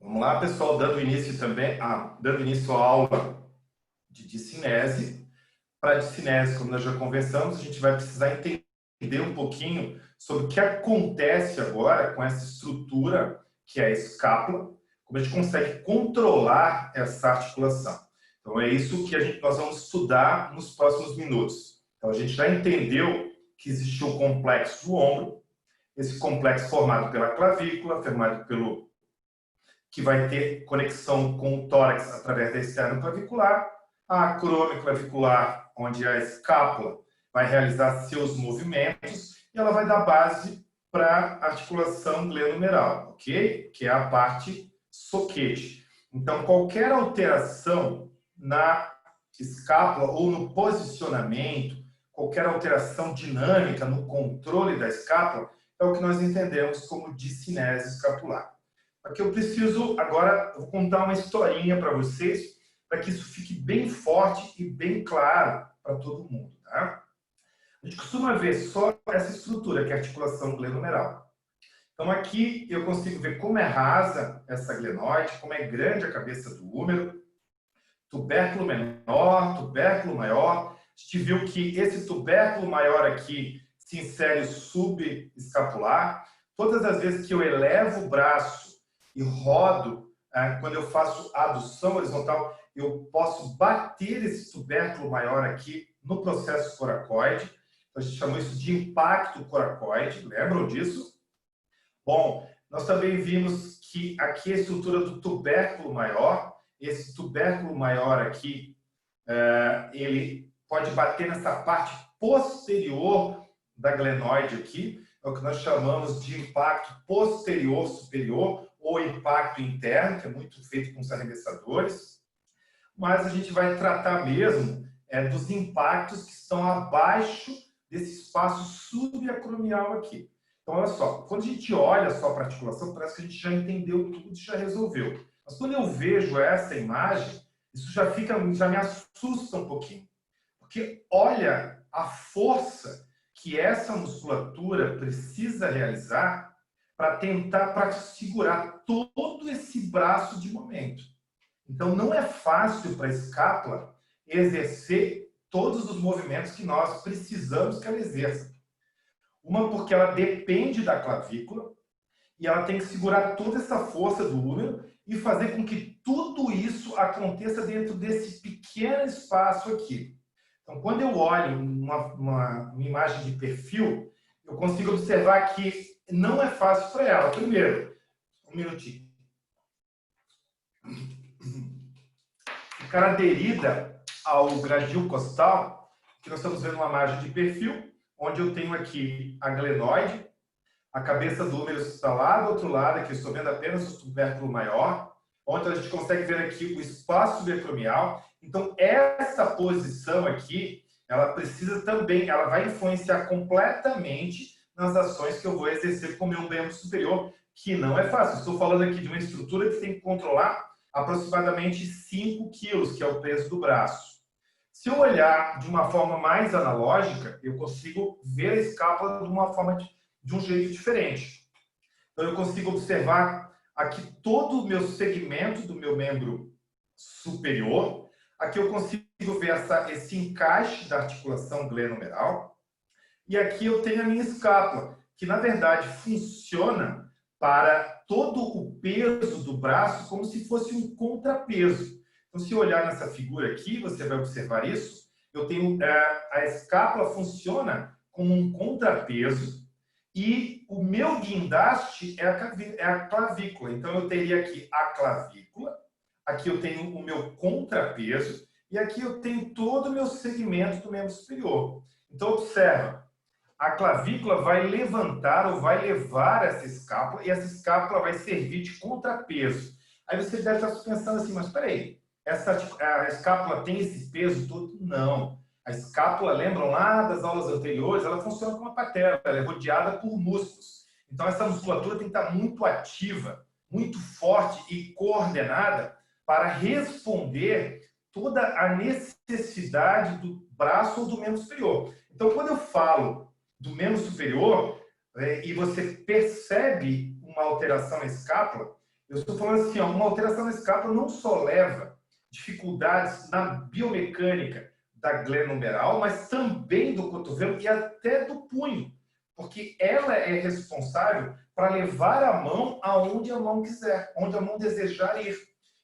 Vamos lá, pessoal, dando início à aula de discinese. Para a discinese, como nós já conversamos, a gente vai precisar entender um pouquinho sobre o que acontece agora com essa estrutura que é a escápula, como a gente consegue controlar essa articulação. Então, é isso que nós vamos estudar nos próximos minutos. Então, a gente já entendeu que existiu o complexo do ombro, esse complexo formado pela clavícula, formado pelo que vai ter conexão com o tórax através da esternoclavicular, a acromioclavicular, onde a escápula vai realizar seus movimentos e ela vai dar base para a articulação glenohumeral, ok? Que é a parte soquete. Então, qualquer alteração na escápula ou no posicionamento, qualquer alteração dinâmica no controle da escápula, é o que nós entendemos como discinese escapular. Aqui eu preciso, agora, eu vou contar uma historinha para vocês, para que isso fique bem forte e bem claro para todo mundo. Tá? A gente costuma ver só essa estrutura, que é a articulação glenohumeral. Então aqui eu consigo ver como é rasa essa glenoide, como é grande a cabeça do húmero, tubérculo menor, tubérculo maior. A gente viu que esse tubérculo maior aqui se insere subescapular. Todas as vezes que eu elevo o braço e rodo, quando eu faço adução horizontal, eu posso bater esse tubérculo maior aqui no processo coracoide. A gente chamou isso de impacto coracoide, lembram disso? Bom, nós também vimos que aqui a estrutura do tubérculo maior, esse tubérculo maior aqui, ele pode bater nessa parte posterior da glenoide aqui, é o que nós chamamos de impacto posterior superior, ou impacto interno, que é muito feito com os arremessadores, mas a gente vai tratar mesmo dos impactos que estão abaixo desse espaço subacromial aqui. Então, olha só, quando a gente olha só para a articulação, parece que a gente já entendeu tudo e já resolveu. Mas quando eu vejo essa imagem, isso já me assusta um pouquinho. Porque olha a força que essa musculatura precisa realizar para segurar todo esse braço de momento. Então, não é fácil para a escápula exercer todos os movimentos que nós precisamos que ela exerça. Uma, porque ela depende da clavícula e ela tem que segurar toda essa força do húmero e fazer com que tudo isso aconteça dentro desse pequeno espaço aqui. Então, quando eu olho uma imagem de perfil, eu consigo observar que não é fácil para ela. Primeiro, um minutinho. Ficar aderida ao gradil costal, que nós estamos vendo uma imagem de perfil, onde eu tenho aqui a glenoide, a cabeça do húmero está lá do outro lado, aqui eu estou vendo apenas o tubérculo maior, onde a gente consegue ver aqui o espaço subacromial. Então, essa posição aqui, ela precisa também, ela vai influenciar completamente nas ações que eu vou exercer com o meu membro superior, que não é fácil. Estou falando aqui de uma estrutura que tem que controlar aproximadamente 5 quilos, que é o peso do braço. Se eu olhar de uma forma mais analógica, eu consigo ver a escápula de um jeito diferente. Então, eu consigo observar aqui todo o meu segmento do meu membro superior. Aqui eu consigo ver esse encaixe da articulação glenohumeral. E aqui eu tenho a minha escápula, que na verdade funciona para todo o peso do braço como se fosse um contrapeso. Então, se eu olhar nessa figura aqui, você vai observar isso. Eu tenho a escápula funciona como um contrapeso e o meu guindaste é a clavícula. Então, eu teria aqui a clavícula, aqui eu tenho o meu contrapeso e aqui eu tenho todo o meu segmento do membro superior. Então, observa, a clavícula vai levantar ou vai levar essa escápula e essa escápula vai servir de contrapeso. Aí você deve estar pensando assim, mas peraí, a escápula tem esse peso todo? Não. A escápula, lembram lá das aulas anteriores, ela funciona como uma patela, ela é rodeada por músculos. Então, essa musculatura tem que estar muito ativa, muito forte e coordenada para responder toda a necessidade do braço ou do membro superior. Então, quando eu falo do membro superior e você percebe uma alteração na escápula, Eu estou falando assim, ó, uma alteração na escápula não só leva dificuldades na biomecânica da glenohumeral, mas também do cotovelo e até do punho, porque ela é responsável para levar a mão aonde a mão quiser, onde a mão desejar ir.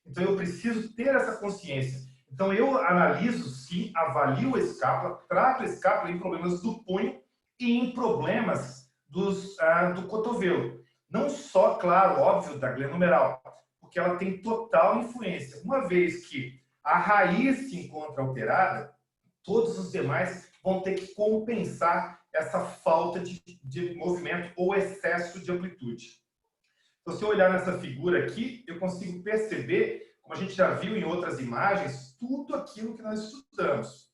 Então eu preciso ter essa consciência. Então eu analiso, sim, avalio a escápula, trato a escápula em problemas do punho e em problemas do cotovelo. Não só, claro, óbvio, da glenohumeral, porque ela tem total influência. Uma vez que a raiz se encontra alterada, todos os demais vão ter que compensar essa falta de movimento ou excesso de amplitude. Então, se eu olhar nessa figura aqui, eu consigo perceber, como a gente já viu em outras imagens, tudo aquilo que nós estudamos.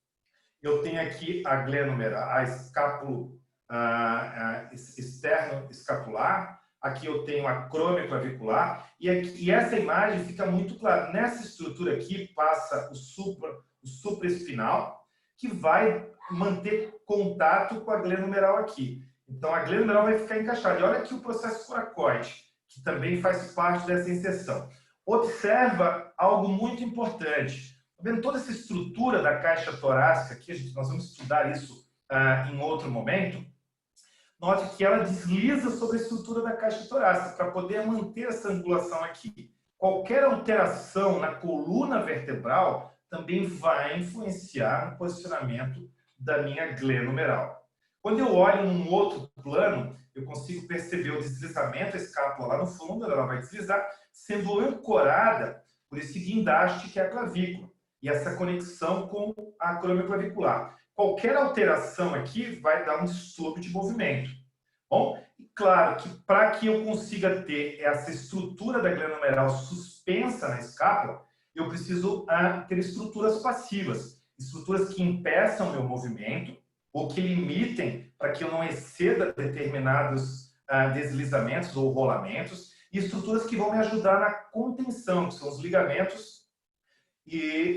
Eu tenho aqui a glenohumeral, a escápulo externo escapular, aqui eu tenho a crômia clavicular, e essa imagem fica muito clara. Nessa estrutura aqui passa o supraespinal, que vai manter contato com a glenohumeral aqui. Então, a glenohumeral vai ficar encaixada. E olha aqui o processo coracoide, que também faz parte dessa inserção. Observa algo muito importante. Tá vendo toda essa estrutura da caixa torácica aqui? Nós vamos estudar isso em outro momento. Note que ela desliza sobre a estrutura da caixa torácica para poder manter essa angulação aqui. Qualquer alteração na coluna vertebral também vai influenciar no posicionamento da minha glenohumeral. Quando eu olho num outro plano, eu consigo perceber o deslizamento da escápula lá no fundo, ela vai deslizar, sendo ancorada por esse guindaste que é a clavícula, e essa conexão com a crômia clavicular. Qualquer alteração aqui vai dar um distúrbio de movimento. Bom, e claro que para que eu consiga ter essa estrutura da glenohumeral suspensa na escápula, eu preciso ter estruturas passivas, estruturas que impeçam o meu movimento ou que limitem para que eu não exceda determinados deslizamentos ou rolamentos, e estruturas que vão me ajudar na contenção, que são os ligamentos e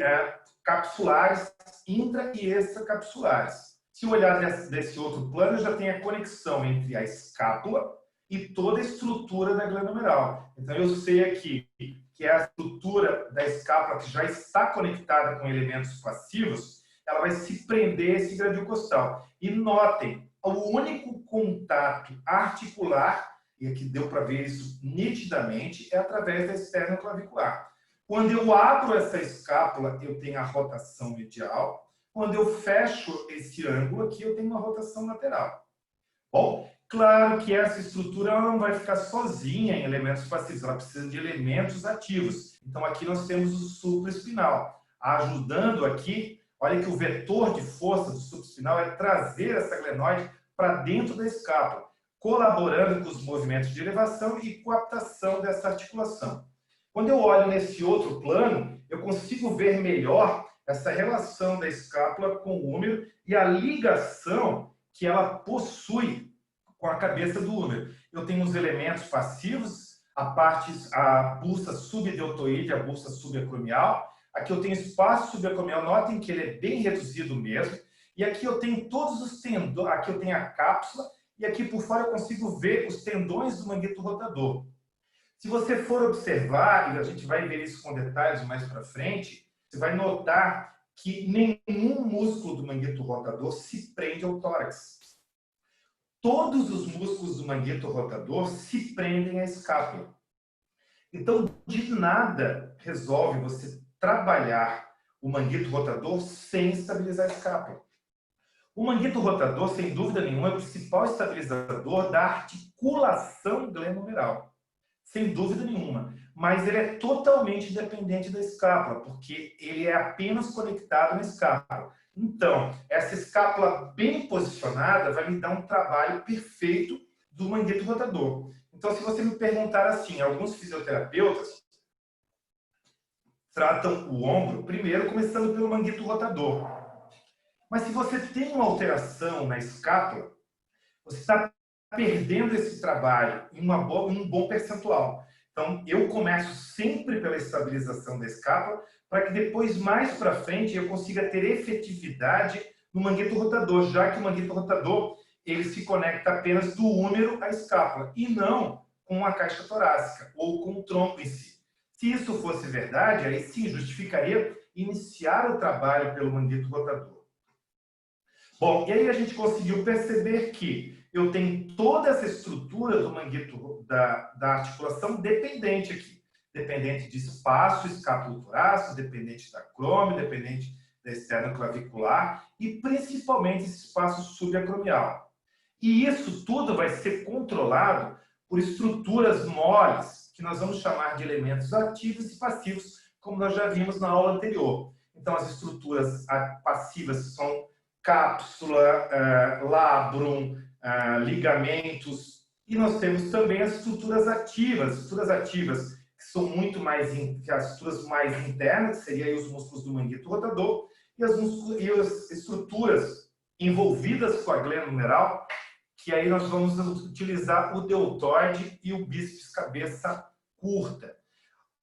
capsulares, intra e extracapsulares. Se eu olhar desse outro plano, eu já tenho a conexão entre a escápula e toda a estrutura da glenohumeral. Então, eu sei aqui que é a estrutura da escápula que já está conectada com elementos passivos, ela vai se prender a esse gradil costal. E notem, o único contato articular, e aqui deu para ver isso nitidamente, é através da externa clavicular. Quando eu abro essa escápula, eu tenho a rotação medial. Quando eu fecho esse ângulo aqui, eu tenho uma rotação lateral. Bom, claro que essa estrutura não vai ficar sozinha em elementos passivos, ela precisa de elementos ativos. Então, aqui nós temos o supraespinal, ajudando aqui. Olha que o vetor de força do supraespinal é trazer essa glenoide para dentro da escápula, colaborando com os movimentos de elevação e coaptação dessa articulação. Quando eu olho nesse outro plano, eu consigo ver melhor essa relação da escápula com o húmero e a ligação que ela possui com a cabeça do húmero. Eu tenho os elementos passivos, a bulsa subdeltoide, a bulsa subacromial. Aqui eu tenho espaço subacromial, notem que ele é bem reduzido mesmo. E aqui eu tenho todos os tendões, aqui eu tenho a cápsula, e aqui por fora eu consigo ver os tendões do manguito rotador. Se você for observar, e a gente vai ver isso com detalhes mais para frente, você vai notar que nenhum músculo do manguito rotador se prende ao tórax. Todos os músculos do manguito rotador se prendem à escápula. Então, de nada resolve você trabalhar o manguito rotador sem estabilizar a escápula. O manguito rotador, sem dúvida nenhuma, é o principal estabilizador da articulação glenohumeral. Sem dúvida nenhuma. Mas ele é totalmente dependente da escápula, porque ele é apenas conectado na escápula. Então, essa escápula bem posicionada vai me dar um trabalho perfeito do manguito rotador. Então, se você me perguntar assim, alguns fisioterapeutas tratam o ombro, primeiro começando pelo manguito rotador. Mas se você tem uma alteração na escápula, você está perdendo esse trabalho em um bom percentual. Então, eu começo sempre pela estabilização da escápula, para que depois, mais para frente, eu consiga ter efetividade no manguito rotador, já que o manguito rotador ele se conecta apenas do húmero à escápula, e não com a caixa torácica ou com o tronco em si. Se isso fosse verdade, aí sim justificaria iniciar o trabalho pelo manguito rotador. Bom, e aí a gente conseguiu perceber que eu tenho toda essa estrutura do manguito da articulação dependente aqui. Dependente de espaço escapulo-torácico, dependente da acrômio, dependente da esternoclavicular e principalmente esse espaço subacromial. E isso tudo vai ser controlado por estruturas moles, que nós vamos chamar de elementos ativos e passivos, como nós já vimos na aula anterior. Então, as estruturas passivas são cápsula, labrum, ligamentos, e nós temos também as estruturas ativas que são muito mais, que as estruturas mais internas, que seriam os músculos do manguito rotador, e as estruturas envolvidas com a glândula numeral, que aí nós vamos utilizar o deltoide e o bíceps cabeça curta.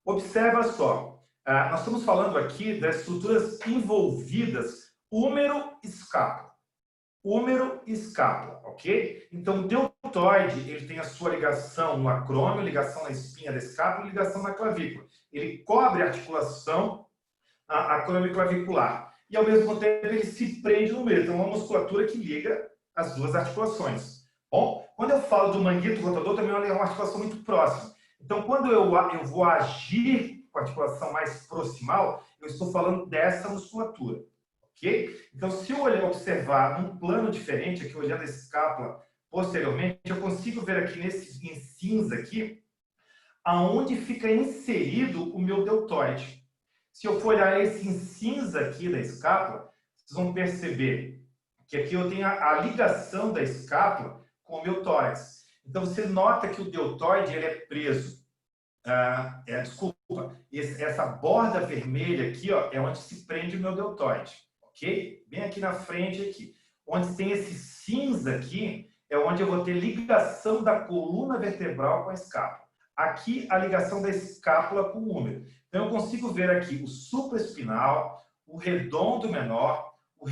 Observa só, nós estamos falando aqui das estruturas envolvidas húmero e escápula. Húmero e escápula, ok? Então, o deltoide, ele tem a sua ligação no acrômio, ligação na espinha da escápula e ligação na clavícula. Ele cobre a articulação acrômio-clavicular. E, ao mesmo tempo, ele se prende no meio. Então, é uma musculatura que liga as duas articulações. Bom, quando eu falo do manguito rotador, também é uma articulação muito próxima. Então, quando eu vou agir com a articulação mais proximal, eu estou falando dessa musculatura. Ok? Então, se eu observar num plano diferente, aqui olhando a escápula posteriormente, eu consigo ver aqui em cinza aqui, aonde fica inserido o meu deltoide. Se eu for olhar esse em cinza aqui da escápula, vocês vão perceber que aqui eu tenho a ligação da escápula com o meu tórax. Então, você nota que o deltoide ele é preso. Desculpa, essa borda vermelha aqui ó, é onde se prende o meu deltoide. Ok? Bem aqui na frente, aqui. Onde tem esse cinza aqui, é onde eu vou ter ligação da coluna vertebral com a escápula. Aqui, a ligação da escápula com o húmero. Então, eu consigo ver aqui o supraespinal, o redondo menor, o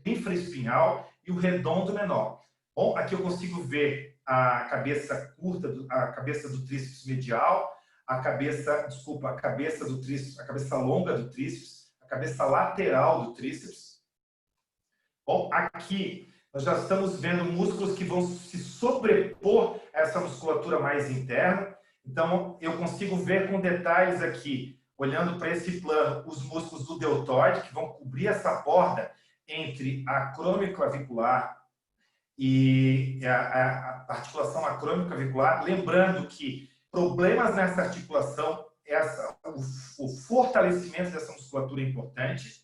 infraespinhal e o redondo menor. Bom, aqui eu consigo ver a cabeça curta, a cabeça do tríceps medial, a cabeça do tríceps, a cabeça longa do tríceps, a cabeça lateral do tríceps. Bom, aqui nós já estamos vendo músculos que vão se sobrepor a essa musculatura mais interna. Então, eu consigo ver com detalhes aqui, olhando para esse plano, os músculos do deltoide, que vão cobrir essa borda entre a acrômio-clavicular e a articulação acrômio-clavicular. Lembrando que problemas nessa articulação, o fortalecimento dessa musculatura é importante.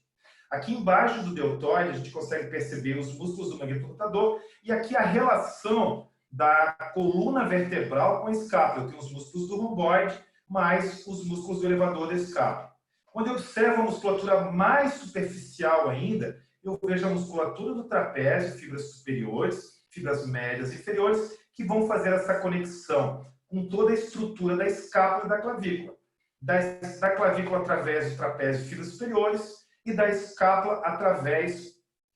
Aqui embaixo do deltoide, a gente consegue perceber os músculos do manguito rotador e aqui a relação da coluna vertebral com a escápula. Eu tenho os músculos do romboide, mais os músculos do elevador da escápula. Quando eu observo a musculatura mais superficial ainda, eu vejo a musculatura do trapézio, fibras superiores, fibras médias e inferiores, que vão fazer essa conexão com toda a estrutura da escápula e da clavícula. Da clavícula através do trapézio e fibras superiores, e da escápula através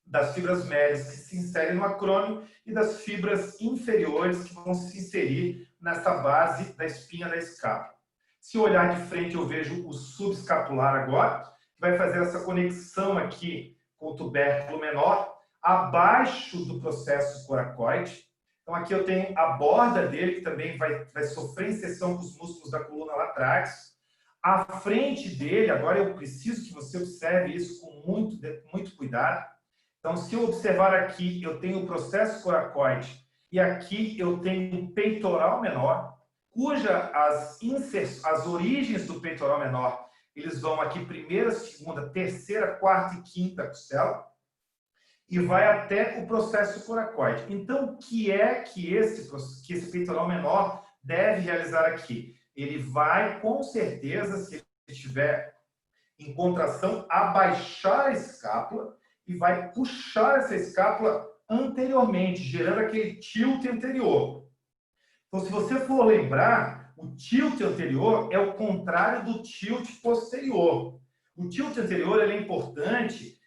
das fibras médias que se inserem no acrômio e das fibras inferiores que vão se inserir nessa base da espinha da escápula. Se eu olhar de frente, eu vejo o subescapular agora, que vai fazer essa conexão aqui com o tubérculo menor, abaixo do processo coracoide. Então, aqui eu tenho a borda dele, que também vai sofrer inserção com os músculos da coluna laterais. À frente dele, agora eu preciso que você observe isso com muito cuidado. Então, se eu observar aqui, eu tenho o processo coracoide e aqui eu tenho um peitoral menor, cuja as origens do peitoral menor, eles vão aqui primeira, segunda, terceira, quarta e quinta costela e vai até o processo coracoide. Então, o que é que esse peitoral menor deve realizar aqui? Ele vai, com certeza, se ele estiver em contração, abaixar a escápula e vai puxar essa escápula anteriormente, gerando aquele tilt anterior. Então, se você for lembrar, o tilt anterior é o contrário do tilt posterior. O tilt anterior ele é importante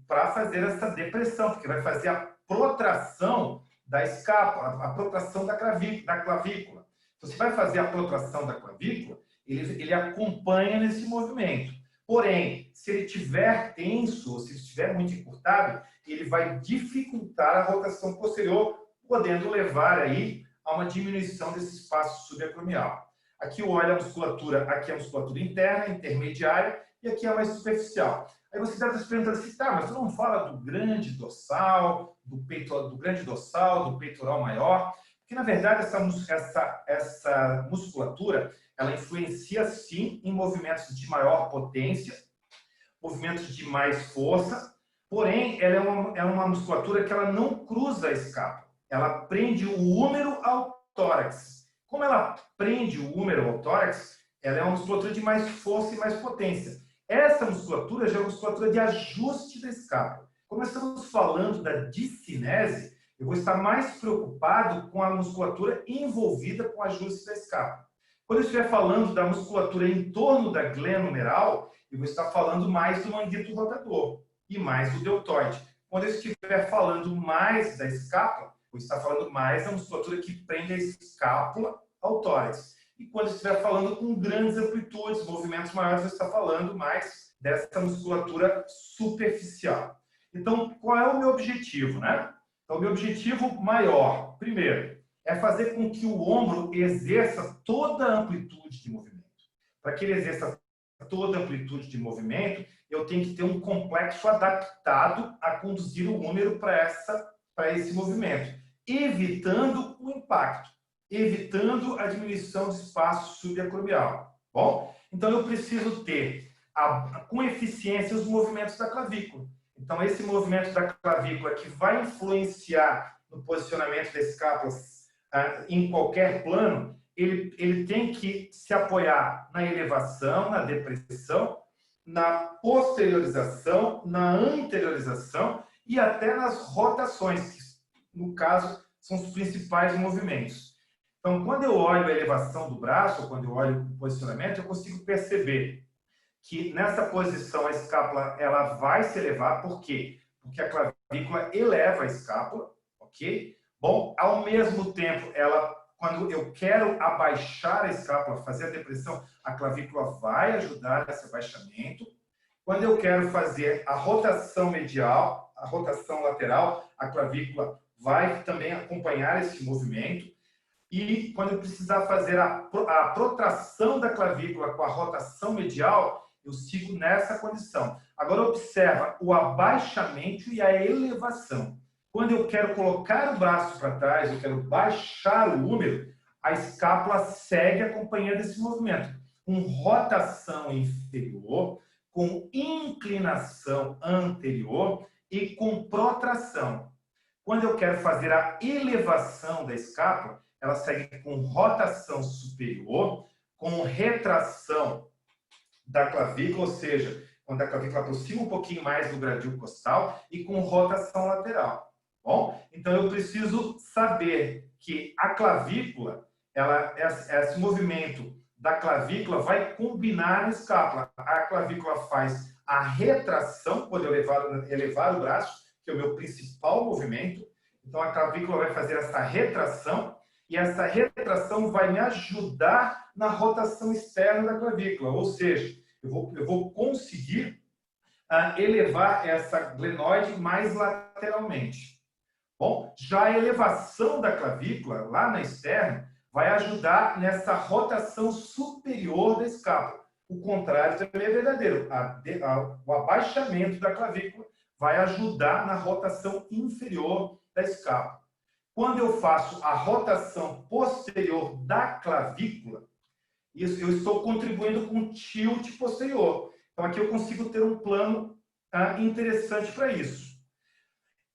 para fazer essa depressão, porque vai fazer a protração da escápula, a protração da clavícula. Você vai fazer a protração da clavícula, ele acompanha nesse movimento. Porém, se ele estiver tenso, ou se ele estiver muito encurtado, ele vai dificultar a rotação posterior, podendo levar aí a uma diminuição desse espaço subacromial. Aqui o olho é a musculatura, aqui é a musculatura interna, intermediária, e aqui é a mais superficial. Aí você deve estar se perguntando assim, tá, mas tu não fala do grande dorsal, do grande dorsal, do peitoral maior? Porque, na verdade, essa musculatura, ela influencia, sim, em movimentos de maior potência, movimentos de mais força, porém, ela é uma musculatura que ela não cruza a escápula. Ela prende o húmero ao tórax. Como ela prende o húmero ao tórax, ela é uma musculatura de mais força e mais potência. Essa musculatura já é uma musculatura de ajuste da escápula. Como nós estamos falando da discinese, eu vou estar mais preocupado com a musculatura envolvida com o ajuste da escápula. Quando eu estiver falando da musculatura em torno da glena humeral, eu vou estar falando mais do manguito rotador e mais do deltoide. Quando eu estiver falando mais da escápula, vou estar falando mais da musculatura que prende a escápula ao tórax. E quando eu estiver falando com grandes amplitudes, movimentos maiores, eu vou estar falando mais dessa musculatura superficial. Então, qual é o meu objetivo, né? Então, o meu objetivo maior, primeiro, é fazer com que o ombro exerça toda a amplitude de movimento. Para que ele exerça toda a amplitude de movimento, eu tenho que ter um complexo adaptado a conduzir o húmero para esse movimento, evitando o impacto, evitando a diminuição do espaço subacromial. Bom, então eu preciso ter com eficiência os movimentos da clavícula. Então, esse movimento da clavícula que vai influenciar no posicionamento da escápula em qualquer plano, ele tem que se apoiar na elevação, na depressão, na posteriorização, na anteriorização e até nas rotações, que, no caso, são os principais movimentos. Então, quando eu olho a elevação do braço, ou quando eu olho o posicionamento, eu consigo perceber que nessa posição a escápula ela vai se elevar. Por quê? Porque a clavícula eleva a escápula, ok? Bom, ao mesmo tempo, quando eu quero abaixar a escápula, fazer a depressão, a clavícula vai ajudar nesse abaixamento. Quando eu quero fazer a rotação medial, a rotação lateral, a clavícula vai também acompanhar esse movimento. E quando eu precisar fazer a protração da clavícula com a rotação medial, eu sigo nessa condição. Agora, observa o abaixamento e a elevação. Quando eu quero colocar o braço para trás, eu quero baixar o húmero, a escápula segue acompanhando esse movimento, com rotação inferior, com inclinação anterior e com protração. Quando eu quero fazer a elevação da escápula, ela segue com rotação superior, com retração da clavícula, ou seja, quando a clavícula aproxima um pouquinho mais do gradil costal e com rotação lateral. Bom, então eu preciso saber que a clavícula, esse movimento da clavícula vai combinar na escápula. A clavícula faz a retração, quando eu elevar o braço, que é o meu principal movimento. Então a clavícula vai fazer essa retração, e essa retração vai me ajudar na rotação externa da clavícula, ou seja, eu vou conseguir elevar essa glenoide mais lateralmente. Bom, já a elevação da clavícula, lá na externa, vai ajudar nessa rotação superior da escápula. O contrário também é verdadeiro. O abaixamento da clavícula vai ajudar na rotação inferior da escápula. Quando eu faço a rotação posterior da clavícula, eu estou contribuindo com o tilt posterior. Então, aqui eu consigo ter um plano interessante para isso.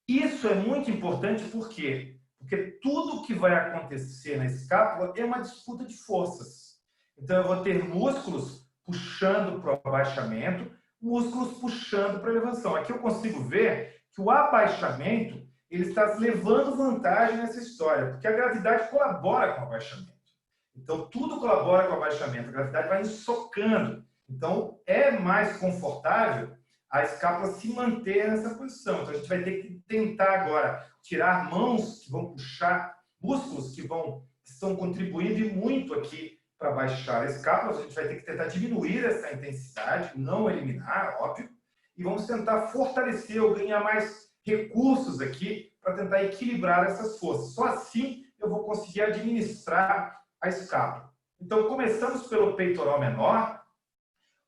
Isso é muito importante, por quê? Porque tudo que vai acontecer na escápula é uma disputa de forças. Então, eu vou ter músculos puxando para o abaixamento, músculos puxando para a elevação. Aqui eu consigo ver que o abaixamento ele está levando vantagem nessa história, porque a gravidade colabora com o abaixamento. Então, tudo colabora com o abaixamento, a gravidade vai socando. Então, é mais confortável a escápula se manter nessa posição. Então, a gente vai ter que tentar agora tirar mãos que vão puxar, músculos que vão estão contribuindo e muito aqui para baixar a escápula. A gente vai ter que tentar diminuir essa intensidade, não eliminar, óbvio, e vamos tentar fortalecer ou ganhar mais recursos aqui para tentar equilibrar essas forças. Só assim eu vou conseguir administrar a escápula. Então, começamos pelo peitoral menor.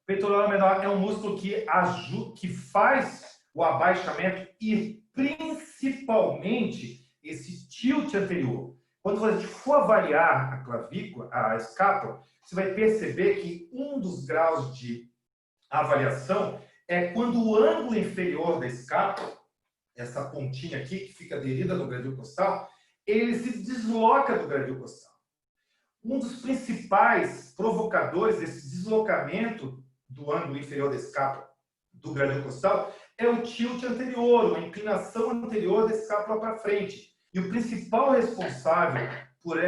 O peitoral menor é um músculo que faz o abaixamento e principalmente esse tilt anterior. Quando a gente for avaliar a clavícula, a escápula, você vai perceber que um dos graus de avaliação é quando o ângulo inferior da escápula, essa pontinha aqui que fica aderida no gradil costal, ele se desloca do gradil costal. Um dos principais provocadores desse deslocamento do ângulo inferior da escápula do gradil costal é o tilt anterior, a inclinação anterior da escápula para frente. E o principal responsável por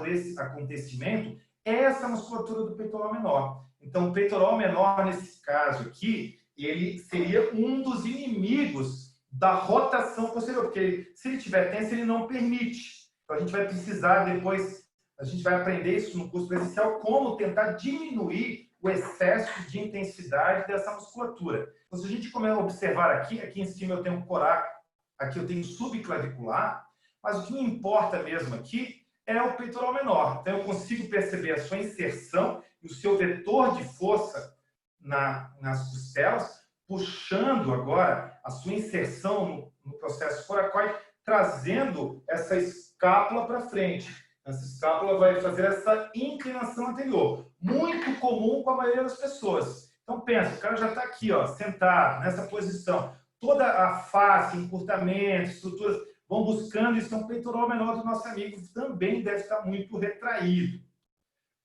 esse acontecimento é essa musculatura do peitoral menor. Então, o peitoral menor, nesse caso aqui, ele seria um dos inimigos da rotação posterior, porque se ele tiver tenso, ele não permite. Então, a gente vai precisar depois, a gente vai aprender isso no curso presencial, como tentar diminuir o excesso de intensidade dessa musculatura. Então, se a gente começar a observar aqui em cima eu tenho um corácoid, aqui eu tenho subclavicular, mas o que me importa mesmo aqui é o peitoral menor. Então, eu consigo perceber a sua inserção e o seu vetor de força nas costelas, puxando agora a sua inserção no processo coracoide, trazendo essa escápula para frente. Essa escápula vai fazer essa inclinação anterior, muito comum com a maioria das pessoas. Então, pensa, o cara já está aqui, ó, sentado, nessa posição. Toda a face, encurtamento, estruturas vão buscando isso. Então, o peitoral menor do nosso amigo também deve estar muito retraído.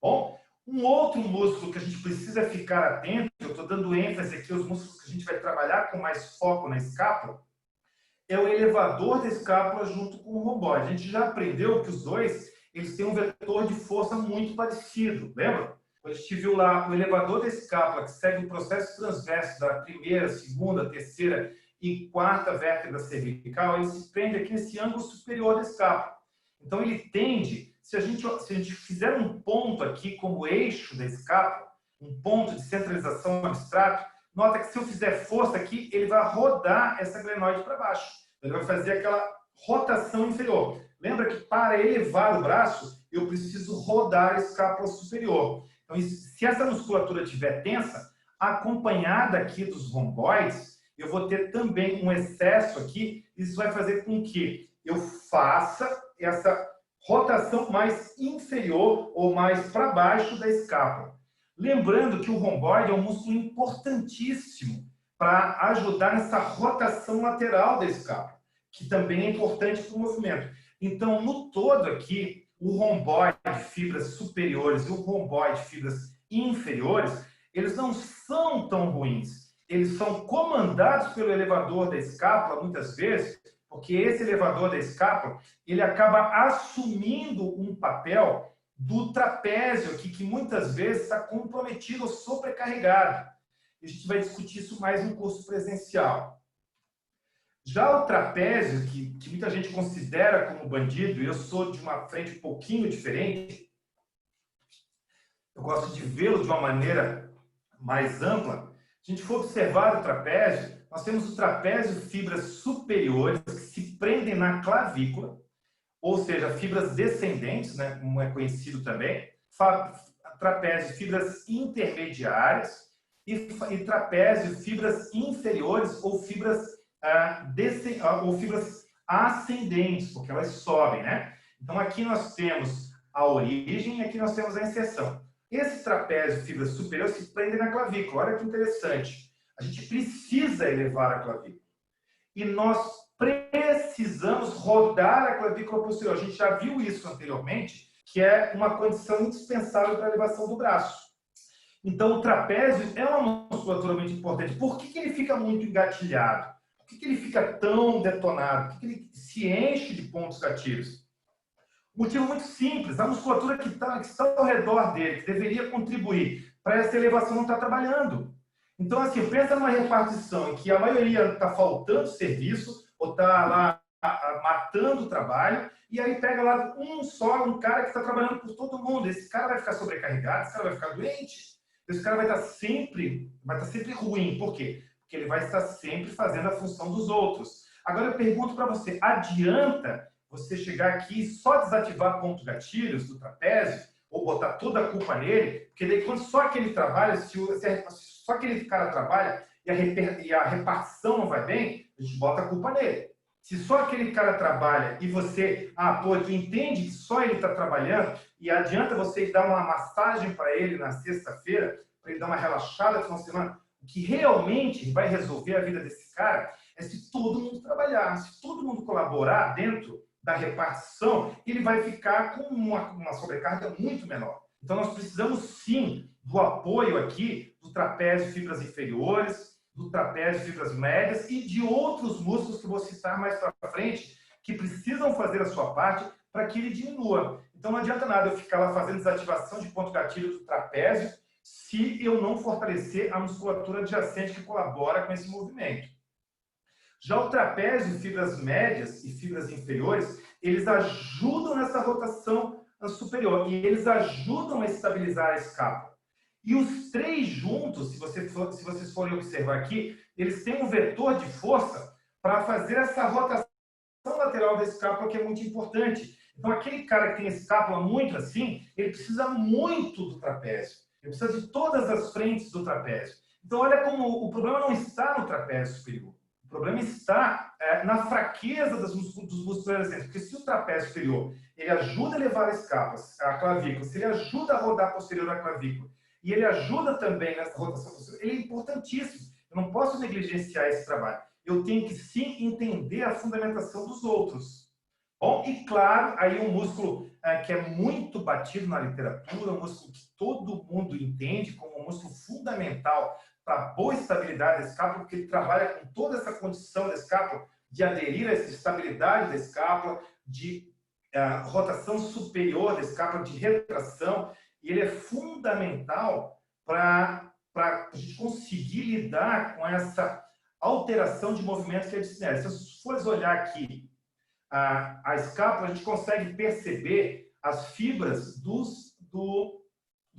Bom, um outro músculo que a gente precisa ficar atento, eu estou dando ênfase aqui aos músculos que a gente vai trabalhar com mais foco na escápula, é o elevador da escápula junto com o romboide. A gente já aprendeu que os dois eles têm um vetor de força muito parecido, lembra? A gente viu lá o elevador da escápula, que segue o processo transverso da primeira, segunda, terceira e quarta vértebra cervical, ele se prende aqui nesse ângulo superior da escápula. Então, ele tende, se a gente fizer um ponto aqui como eixo da escápula, um ponto de centralização abstrato, nota que se eu fizer força aqui, ele vai rodar essa glenoide para baixo. Ele vai fazer aquela rotação inferior. Lembra que para elevar o braço, eu preciso rodar a escápula superior. Então, se essa musculatura estiver tensa, acompanhada aqui dos romboides, eu vou ter também um excesso aqui. Isso vai fazer com que eu faça essa rotação mais inferior ou mais para baixo da escápula. Lembrando que o romboide é um músculo importantíssimo para ajudar nessa rotação lateral da escápula, que também é importante para o movimento. Então, no todo aqui, o romboide de fibras superiores e o romboide de fibras inferiores, eles não são tão ruins. Eles são comandados pelo elevador da escápula, muitas vezes, porque esse elevador da escápula, ele acaba assumindo um papel do trapézio aqui, que muitas vezes está comprometido ou sobrecarregado. E a gente vai discutir isso mais no curso presencial. Já o trapézio, que muita gente considera como bandido, e eu sou de uma frente um pouquinho diferente, eu gosto de vê-lo de uma maneira mais ampla. Se a gente for observar o trapézio, nós temos o trapézio fibras superiores que se prendem na clavícula, ou seja, fibras descendentes, né, como é conhecido também, trapézio fibras intermediárias e trapézio fibras inferiores ou fibras ascendentes, porque elas sobem, né? Então, aqui nós temos a origem e aqui nós temos a inserção. Esse trapézio fibra superior se prende na clavícula. Olha que interessante. A gente precisa elevar a clavícula. E nós precisamos rodar a clavícula posterior. A gente já viu isso anteriormente, que é uma condição indispensável para a elevação do braço. Então, o trapézio é uma musculatura muito importante. Por que ele fica muito engatilhado? Por que ele fica tão detonado? Por que ele se enche de pontos cativos? Motivo muito simples. A musculatura que está ao redor dele, que deveria contribuir para essa elevação, não está trabalhando. Então, assim, pensa numa repartição em que a maioria está faltando serviço ou está lá matando o trabalho, e aí pega lá um cara que está trabalhando por todo mundo. Esse cara vai ficar sobrecarregado, esse cara vai ficar doente, esse cara vai estar sempre ruim. Por quê? Porque ele vai estar sempre fazendo a função dos outros. Agora eu pergunto para você, adianta você chegar aqui e só desativar pontos gatilhos do trapézio, ou botar toda a culpa nele? Porque daí quando só aquele trabalha, se só aquele cara trabalha e a repartição não vai bem, a gente bota a culpa nele. Se só aquele cara trabalha e você, tu entende que só ele está trabalhando e adianta você dar uma massagem para ele na sexta-feira, para ele dar uma relaxada no final de semana, o que realmente vai resolver a vida desse cara é se todo mundo trabalhar, se todo mundo colaborar dentro da repartição, ele vai ficar com uma sobrecarga muito menor. Então, nós precisamos, sim, do apoio aqui do trapézio fibras inferiores, do trapézio fibras médias e de outros músculos que eu vou citar mais para frente, que precisam fazer a sua parte para que ele diminua. Então, não adianta nada eu ficar lá fazendo desativação de ponto gatilho do trapézio se eu não fortalecer a musculatura adjacente que colabora com esse movimento. Já o trapézio, fibras médias e fibras inferiores, eles ajudam nessa rotação superior e eles ajudam a estabilizar a escápula. E os três juntos, se vocês forem observar aqui, eles têm um vetor de força para fazer essa rotação lateral da escápula, que é muito importante. Então, aquele cara que tem a escápula muito assim, ele precisa muito do trapézio. Ele precisa de todas as frentes do trapézio. Então, olha como o problema não está no trapézio superior. O problema está na fraqueza dos músculos adjacentes. Porque se o trapézio superior ele ajuda a levar a escápula, a clavícula, se ele ajuda a rodar posterior à clavícula, e ele ajuda também nessa rotação posterior, ele é importantíssimo. Eu não posso negligenciar esse trabalho. Eu tenho que, sim, entender a fundamentação dos outros. Bom, e claro, aí um músculo que é muito batido na literatura, um músculo que todo mundo entende como um músculo fundamental para a boa estabilidade da escápula, porque ele trabalha com toda essa condição da escápula de aderir a essa estabilidade da escápula, de rotação superior da escápula, de retração, e ele é fundamental para a gente conseguir lidar com essa alteração de movimento que é a discinese. Se for olhar aqui a escápula, a gente consegue perceber as fibras do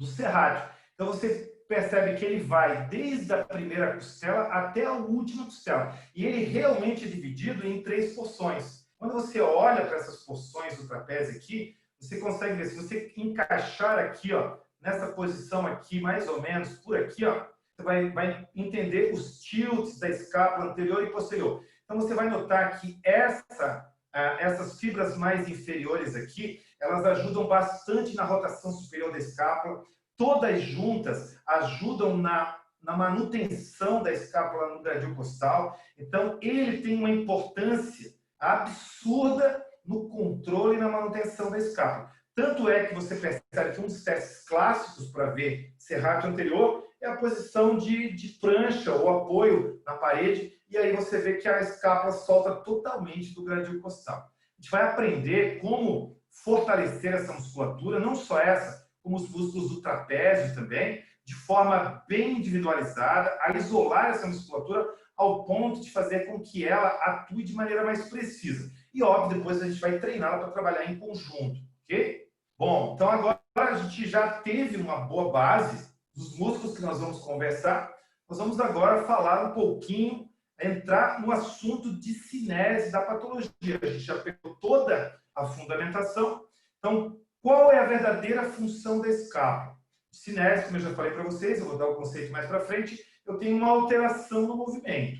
serrátil. Então, você percebe que ele vai desde a primeira costela até a última costela. E ele realmente é dividido em três porções. Quando você olha para essas porções do trapézio aqui, você consegue ver, se você encaixar aqui, ó, nessa posição aqui, mais ou menos, por aqui, ó, você vai entender os tilts da escápula anterior e posterior. Então, você vai notar que essas fibras mais inferiores aqui, elas ajudam bastante na rotação superior da escápula. Todas juntas ajudam na manutenção da escápula no gradil costal. Então, ele tem uma importância absurda no controle e na manutenção da escápula. Tanto é que você percebe que um dos testes clássicos para ver serrátil anterior é a posição de prancha ou apoio na parede, e aí você vê que a escápula solta totalmente do gradil costal. A gente vai aprender como fortalecer essa musculatura, não só essa, como os músculos do trapézio também, de forma bem individualizada, a isolar essa musculatura ao ponto de fazer com que ela atue de maneira mais precisa. E, óbvio, depois a gente vai treiná-la para trabalhar em conjunto, ok? Bom, então agora a gente já teve uma boa base dos músculos que nós vamos conversar. Nós vamos agora falar um pouquinho, entrar no assunto de cinese da patologia. A gente já pegou toda a fundamentação. Então, qual é a verdadeira função da escápula? Cinese, como eu já falei para vocês, eu vou dar o conceito mais para frente, eu tenho uma alteração no movimento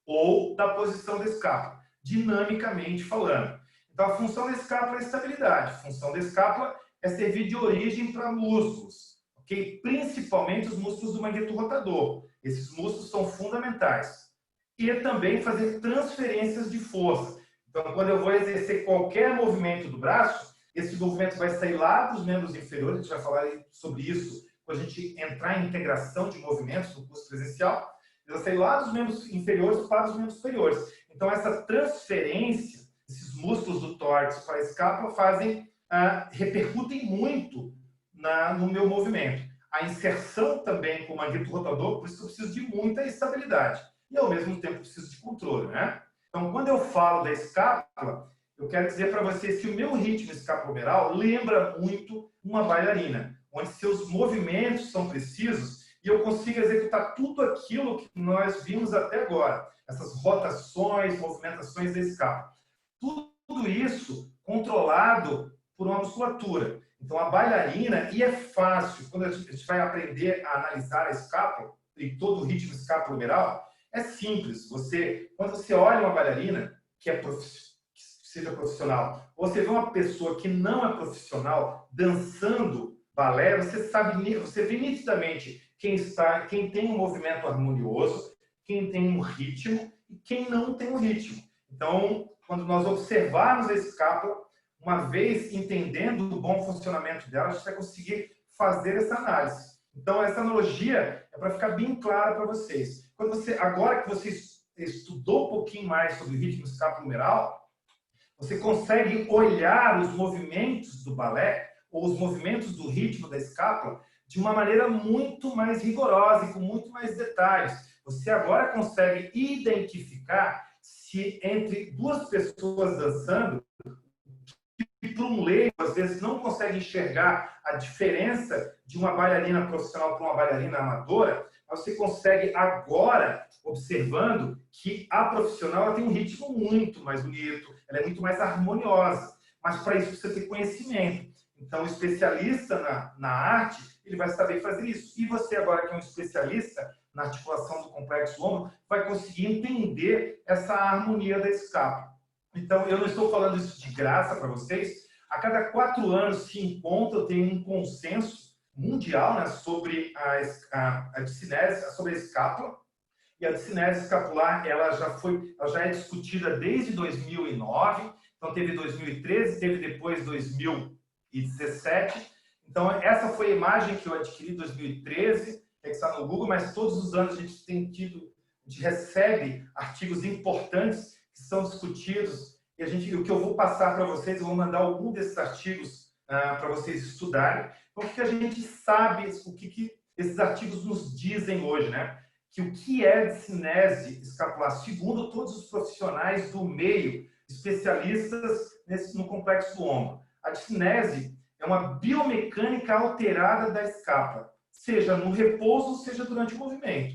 ou da posição da escápula, dinamicamente falando. Então, a função da escápula é estabilidade. A função da escápula é servir de origem para músculos, ok? Principalmente os músculos do manguito rotador. Esses músculos são fundamentais. E também fazer transferências de força. Então, quando eu vou exercer qualquer movimento do braço, esse movimento vai sair lá dos membros inferiores, a gente vai falar sobre isso quando a gente entrar em integração de movimentos no curso presencial, ele vai sair lá dos membros inferiores para os membros superiores. Então, essa transferência, esses músculos do tórax para a escápula repercutem muito no meu movimento. A inserção também com o manguito rotador, por isso eu preciso de muita estabilidade. E, ao mesmo tempo, preciso de controle, né? Então, quando eu falo da escápula, eu quero dizer para vocês que o meu ritmo escapulohumeral lembra muito uma bailarina, onde seus movimentos são precisos e eu consigo executar tudo aquilo que nós vimos até agora. Essas rotações, movimentações da escápula. Tudo isso controlado por uma musculatura. Então, a bailarina, e é fácil, quando a gente vai aprender a analisar a escápula, e todo o ritmo escapulohumeral, é simples. Quando você olha uma bailarina que seja profissional, ou você vê uma pessoa que não é profissional dançando balé, você vê nitidamente quem tem um movimento harmonioso, quem tem um ritmo e quem não tem um ritmo. Então, quando nós observarmos a escápula, uma vez entendendo o bom funcionamento dela, a gente vai conseguir fazer essa análise. Então, essa analogia é para ficar bem clara para vocês. Agora que você estudou um pouquinho mais sobre o ritmo escapulohumeral, você consegue olhar os movimentos do balé ou os movimentos do ritmo da escápula de uma maneira muito mais rigorosa e com muito mais detalhes. Você agora consegue identificar se entre duas pessoas dançando, que para um leigo, às vezes, não consegue enxergar a diferença de uma bailarina profissional para uma bailarina amadora, você consegue agora, observando que a profissional ela tem um ritmo muito mais bonito, ela é muito mais harmoniosa, mas para isso precisa ter conhecimento. Então, o especialista na arte, ele vai saber fazer isso. E você agora, que é um especialista na articulação do complexo ombro, vai conseguir entender essa harmonia da escápula. Então, eu não estou falando isso de graça para vocês. A cada 4 anos se encontra, eu tenho um consenso mundial, né, sobre a discinese, sobre a escápula. E a discinese escapular, ela já é discutida desde 2009. Então, teve 2013, teve depois 2017. Então, essa foi a imagem que eu adquiri em 2013, que está no Google, mas todos os anos a gente recebe artigos importantes que são discutidos, e o que eu vou passar para vocês, eu vou mandar algum desses artigos para vocês estudarem, porque a gente sabe o que esses artigos nos dizem hoje, né? Que o que é discinese escapular, segundo todos os profissionais do meio, especialistas no complexo do ombro. A discinese é uma biomecânica alterada da escápula, seja no repouso, seja durante o movimento.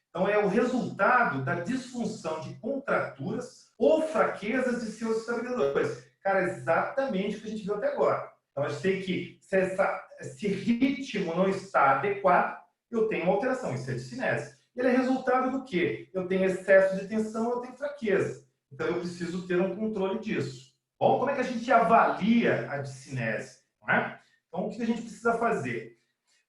Então, é o resultado da disfunção de contraturas ou fraquezas de seus estabilizadores. Cara, é exatamente o que a gente viu até agora. Então, eu sei que se esse ritmo não está adequado, eu tenho uma alteração. Isso é discinese. Ele é resultado do quê? Eu tenho excesso de tensão, eu tenho fraqueza. Então, eu preciso ter um controle disso. Bom, como é que a gente avalia a discinese? Não é? Então, o que a gente precisa fazer?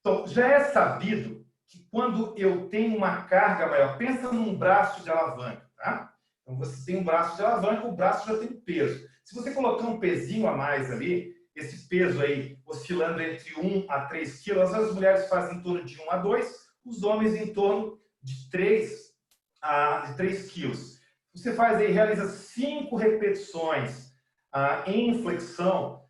Então, já é sabido que quando eu tenho uma carga maior, pensa num braço de alavanca, tá? Então, você tem um braço de alavanca, o braço já tem peso. Se você colocar um pezinho a mais ali, esse peso aí oscilando entre 1 a 3 quilos, as mulheres fazem em torno de 1 a 2, os homens em torno de 3 quilos. Você faz aí, realiza 5 repetições em flexão.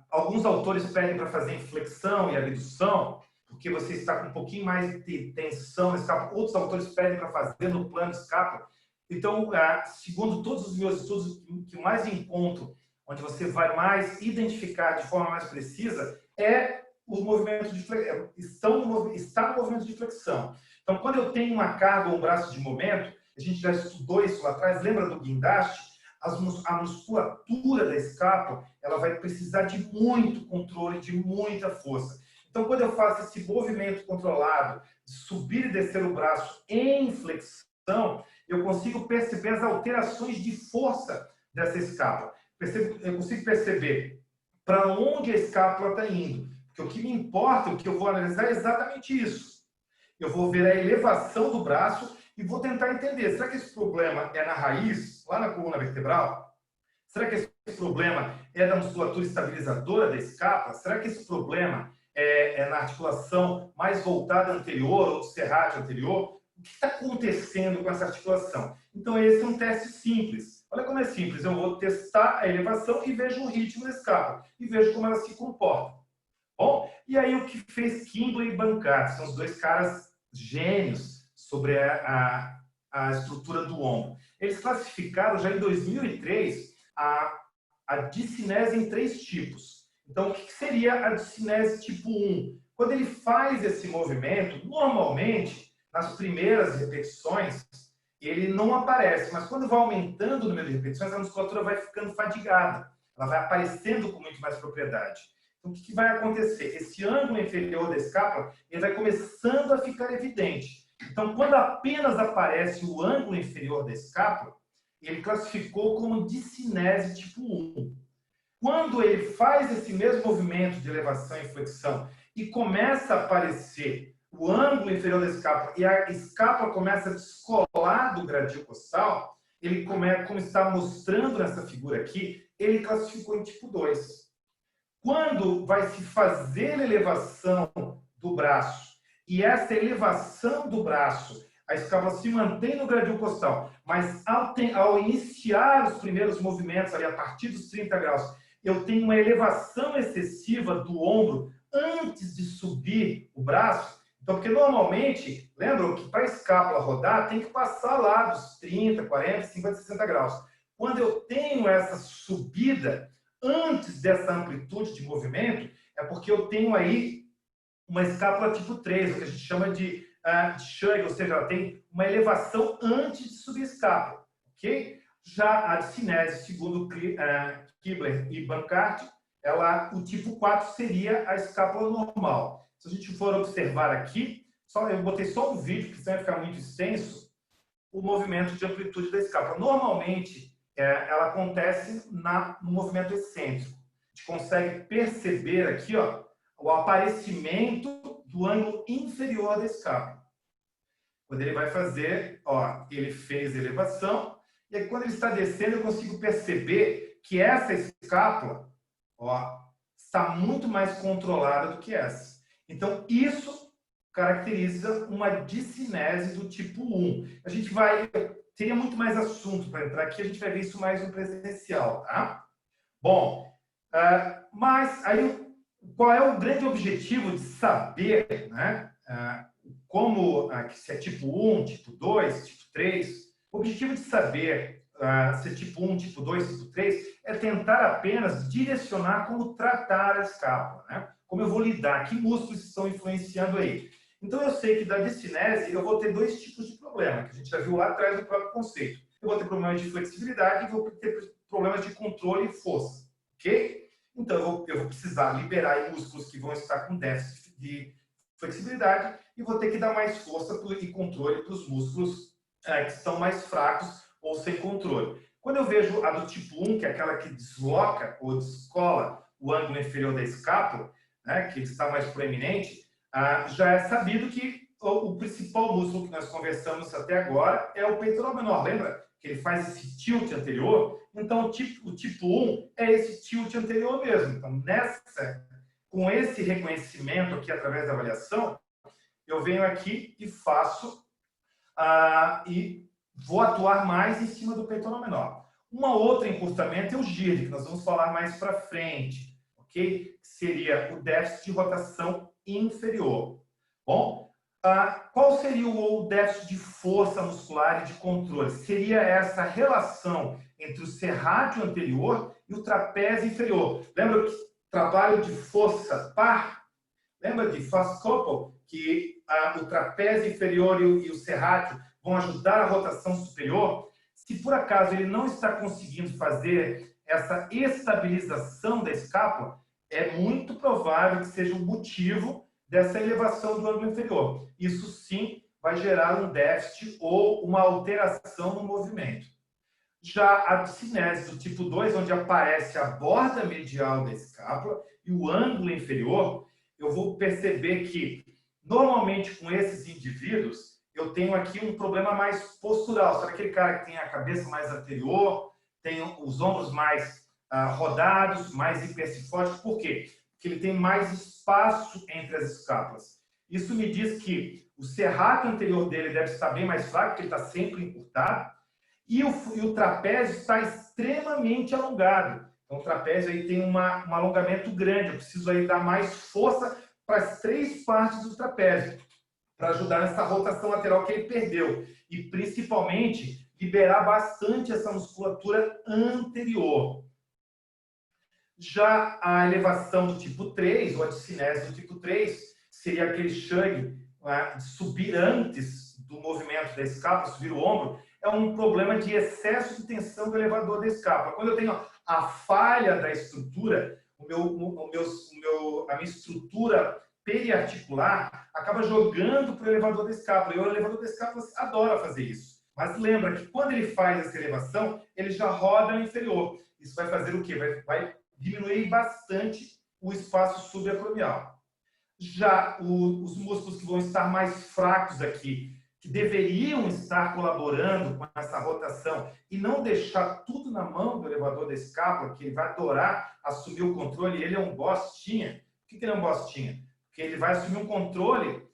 Alguns autores pedem para fazer em flexão e abdução, porque você está com um pouquinho mais de tensão na escápula. Outros autores pedem para fazer no plano escápula. Então, segundo todos os meus estudos, o que mais encontro, onde você vai mais identificar de forma mais precisa, é os movimentos de flexão. Está no movimento de flexão. Então, quando eu tenho uma carga ou um braço de momento, a gente já estudou isso lá atrás, lembra do guindaste? A musculatura da escápula, ela vai precisar de muito controle, de muita força. Então, quando eu faço esse movimento controlado, de subir e descer o braço em flexão, eu consigo perceber as alterações de força dessa escápula. Eu consigo perceber para onde a escápula está indo. Porque o que me importa, o que eu vou analisar é exatamente isso. Eu vou ver a elevação do braço e vou tentar entender, será que esse problema é na raiz, lá na coluna vertebral? Será que esse problema é da musculatura estabilizadora da escápula? Será que esse problema é na articulação mais voltada anterior ou do serrátil anterior? O que está acontecendo com essa articulação? Então, esse é um teste simples. Olha como é simples. Eu vou testar a elevação e vejo o ritmo da escápula. E vejo como ela se comporta. Bom, e aí o que fez Kimble e Bancard? São os dois caras gênios sobre a estrutura do ombro. Eles classificaram já em 2003 a discinese em 3 tipos. Então, o que seria a discinese tipo 1? Quando ele faz esse movimento, normalmente, nas primeiras repetições, ele não aparece, mas quando vai aumentando o número de repetições, a musculatura vai ficando fadigada, ela vai aparecendo com muito mais propriedade. Então, o que vai acontecer? Esse ângulo inferior da escápula, ele vai começando a ficar evidente. Então, quando apenas aparece o ângulo inferior da escápula, ele classificou como discinese tipo 1. Quando ele faz esse mesmo movimento de elevação e flexão e começa a aparecer o ângulo inferior da escápula e a escápula começa a descolar do gradil costal, ele como está mostrando nessa figura aqui, ele classificou em tipo 2. Quando vai se fazer a elevação do braço e essa elevação do braço, a escápula se mantém no gradil costal, mas ao iniciar os primeiros movimentos, ali, a partir dos 30 graus, eu tenho uma elevação excessiva do ombro antes de subir o braço. Então, porque normalmente, lembram que para a escápula rodar, tem que passar lá dos 30, 40, 50, 60 graus. Quando eu tenho essa subida antes dessa amplitude de movimento, é porque eu tenho aí uma escápula tipo 3, o que a gente chama de Schegel, ou seja, ela tem uma elevação antes de subir a escápula, ok? Já a discinese, segundo Kibler e Bancart, o tipo 4 seria a escápula normal. Se a gente for observar aqui, eu botei só um vídeo, porque senão vai ficar muito extenso, o movimento de amplitude da escápula. Normalmente, ela acontece no movimento excêntrico. A gente consegue perceber aqui, ó, o aparecimento do ângulo inferior da escápula. Quando ele vai fazer, ó, ele fez elevação, e aí quando ele está descendo, eu consigo perceber que essa escápula, ó, está muito mais controlada do que essa. Então, isso caracteriza uma discinese do tipo 1. A gente teria muito mais assunto para entrar aqui, a gente vai ver isso mais no presencial, tá? Bom, mas aí qual é o grande objetivo de saber, né, se é tipo 1, tipo 2, tipo 3? O objetivo de saber se é tipo 1, tipo 2, tipo 3 é tentar apenas direcionar como tratar a escápula, né? Como eu vou lidar, que músculos estão influenciando aí. Então, eu sei que da discinese eu vou ter 2 tipos de problema, que a gente já viu lá atrás do próprio conceito. Eu vou ter problemas de flexibilidade e vou ter problemas de controle e força, ok? Então, eu vou precisar liberar músculos que vão estar com déficit de flexibilidade e vou ter que dar mais força e controle para os músculos que estão mais fracos ou sem controle. Quando eu vejo a do tipo 1, que é aquela que desloca ou descola o ângulo inferior da escápula, né, que está mais proeminente, já é sabido que o principal músculo que nós conversamos até agora é o peitoral menor. Lembra que ele faz esse tilt anterior? Então, o tipo 1 é esse tilt anterior mesmo. Então, com esse reconhecimento aqui através da avaliação, eu venho aqui e faço e vou atuar mais em cima do peitoral menor. Uma outra encurtamento é o GIRD, que nós vamos falar mais para frente, ok? Que seria o déficit de rotação inferior. Bom, qual seria o déficit de força muscular e de controle? Seria essa relação entre o serrátil anterior e o trapézio inferior. Lembra que trabalho de força par? Lembra de Fast-Couple? Que o trapézio inferior e o serrátil vão ajudar a rotação superior? Se por acaso ele não está conseguindo fazer essa estabilização da escápula, é muito provável que seja o motivo dessa elevação do ângulo inferior. Isso sim vai gerar um déficit ou uma alteração no movimento. Já a discinese do tipo 2, onde aparece a borda medial da escápula e o ângulo inferior, eu vou perceber que, normalmente, com esses indivíduos, eu tenho aqui um problema mais postural. Sabe aquele cara que tem a cabeça mais anterior, tem os ombros mais rodados, mais hipercifóticos? Por quê? Porque ele tem mais espaço entre as escápulas. Isso me diz que o serrátil anterior dele deve estar bem mais fraco, porque ele está sempre encurtado, e o trapézio está extremamente alongado. Então, o trapézio aí tem um alongamento grande. Eu preciso aí dar mais força para as 3 partes do trapézio, para ajudar nessa rotação lateral que ele perdeu. E, principalmente, liberar bastante essa musculatura anterior. Já a elevação do tipo 3, ou a discinese do tipo 3, seria aquele Chang, né, subir antes do movimento da escápula, subir o ombro, é um problema de excesso de tensão do elevador da escápula. Quando eu tenho a falha da estrutura, a minha estrutura periarticular acaba jogando para o elevador da escápula. E o elevador da escápula adora fazer isso. Mas lembra que quando ele faz essa elevação, ele já roda no inferior. Isso vai fazer o quê? Vai diminuir bastante o espaço subacromial. Já os músculos que vão estar mais fracos aqui, que deveriam estar colaborando com essa rotação e não deixar tudo na mão do elevador da escápula, que ele vai adorar assumir o controle, ele é um bostinha. Por que ele é um bostinha? Porque ele vai assumir um controle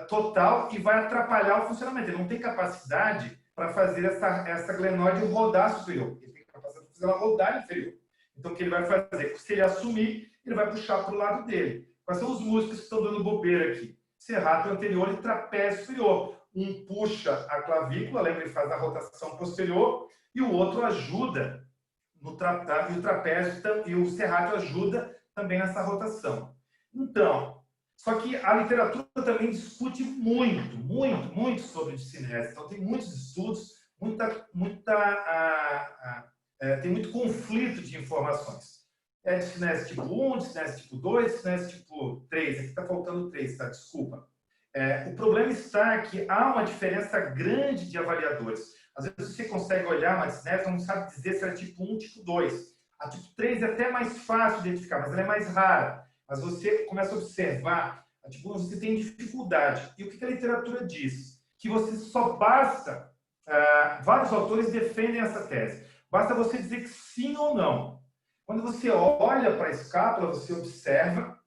total e vai atrapalhar o funcionamento. Ele não tem capacidade para fazer essa glenoide rodar superior. Ele tem capacidade de fazer ela rodar inferior. Então, o que ele vai fazer? Se ele assumir, ele vai puxar para o lado dele. Quais são os músculos que estão dando bobeira aqui? Serrato anterior e trapézio superior. Um puxa a clavícula, lembra, ele faz a rotação posterior, e o outro ajuda no trapézio, e o trapézio e o serrátil ajuda também nessa rotação. Então, só que a literatura também discute muito sobre discinese. Então, tem muitos estudos, tem muito conflito de informações. É discinese tipo 1, discinese tipo 2, discinese tipo 3. Aqui está faltando 3, tá? Desculpa. O problema está que há uma diferença grande de avaliadores. Às vezes você consegue olhar uma discinese, não sabe dizer se é tipo 1 ou tipo 2. A tipo 3 é até mais fácil de identificar, mas ela é mais rara. Mas você começa a observar, a tipo 1 você tem dificuldade. E o que a literatura diz? Que você só basta, vários autores defendem essa tese, basta você dizer que sim ou não. Quando você olha para a escápula, você observa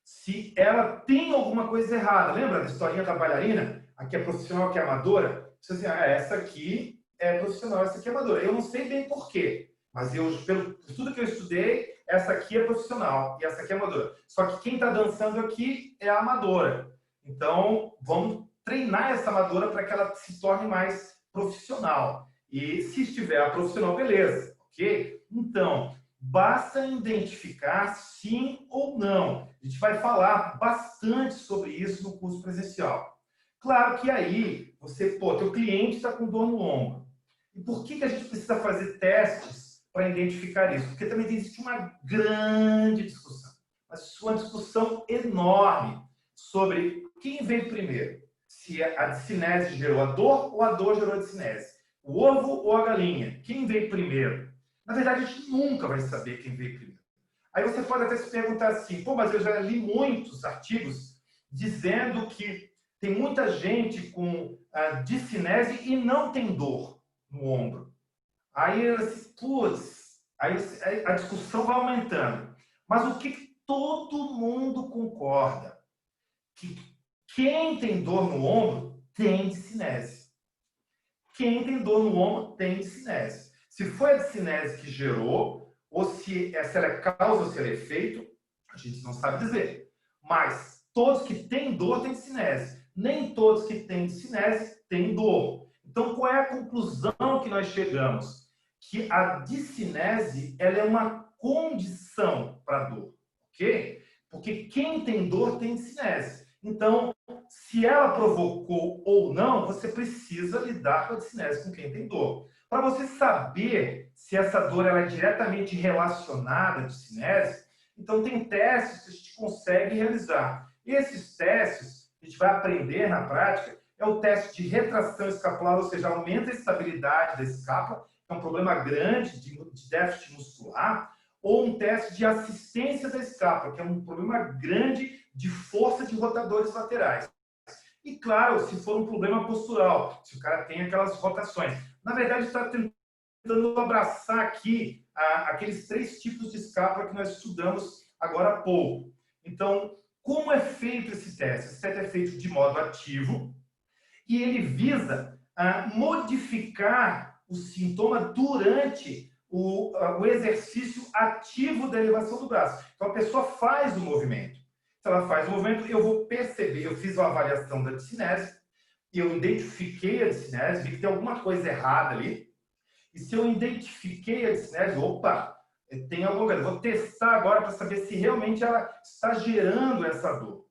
se ela tem alguma coisa errada. Lembra da historinha da bailarina? Aqui é profissional, aqui é amadora? Você diz assim, essa aqui é profissional, essa aqui é amadora. Eu não sei bem por quê, mas pelo tudo que eu estudei, essa aqui é profissional e essa aqui é amadora. Só que quem está dançando aqui é a amadora. Então, vamos treinar essa amadora para que ela se torne mais profissional. E se estiver a profissional, beleza, ok? Então, basta identificar sim ou não. A gente vai falar bastante sobre isso no curso presencial. Claro que aí, teu cliente está com dor no ombro. E por que a gente precisa fazer testes para identificar isso? Porque também existe uma grande discussão. Mas uma discussão enorme sobre quem veio primeiro. Se a discinese gerou a dor ou a dor gerou a discinese. O ovo ou a galinha? Quem veio primeiro? Na verdade, a gente nunca vai saber quem veio primeiro. Aí você pode até se perguntar assim, pô, mas eu já li muitos artigos dizendo que tem muita gente com discinese e não tem dor no ombro. Aí, putz, aí a discussão vai aumentando. Mas o que todo mundo concorda? Que quem tem dor no ombro tem discinese. Quem tem dor no ombro tem discinese. Se foi a discinese que gerou, ou se ela é causa ou se ela é efeito, a gente não sabe dizer. Mas todos que têm dor têm discinese. Nem todos que têm discinese têm dor. Então, qual é a conclusão que nós chegamos? Que a discinese ela é uma condição para a dor, ok? Porque quem tem dor tem discinese. Então, se ela provocou ou não, você precisa lidar com a discinese com quem tem dor. Para você saber se essa dor ela é diretamente relacionada à discinese, então tem testes que a gente consegue realizar. Esses testes, a gente vai aprender na prática, é o teste de retração escapular, ou seja, aumenta a estabilidade da escápula, que é um problema grande de déficit muscular, ou um teste de assistência da escápula, que é um problema grande de força de rotadores laterais. E, claro, se for um problema postural, se o cara tem aquelas rotações. Na verdade, está tentando abraçar aqui aqueles 3 tipos de escápula que nós estudamos agora há pouco. Então, como é feito esse teste? Esse teste é feito de modo ativo e ele visa modificar o sintoma durante o exercício ativo da elevação do braço. Então, a pessoa faz o movimento. Se ela faz o movimento, eu vou perceber, eu fiz uma avaliação da discinese, eu identifiquei a discinese, vi que tem alguma coisa errada ali. E se eu identifiquei a discinese, opa, tem alguma coisa. Vou testar agora para saber se realmente ela está gerando essa dor.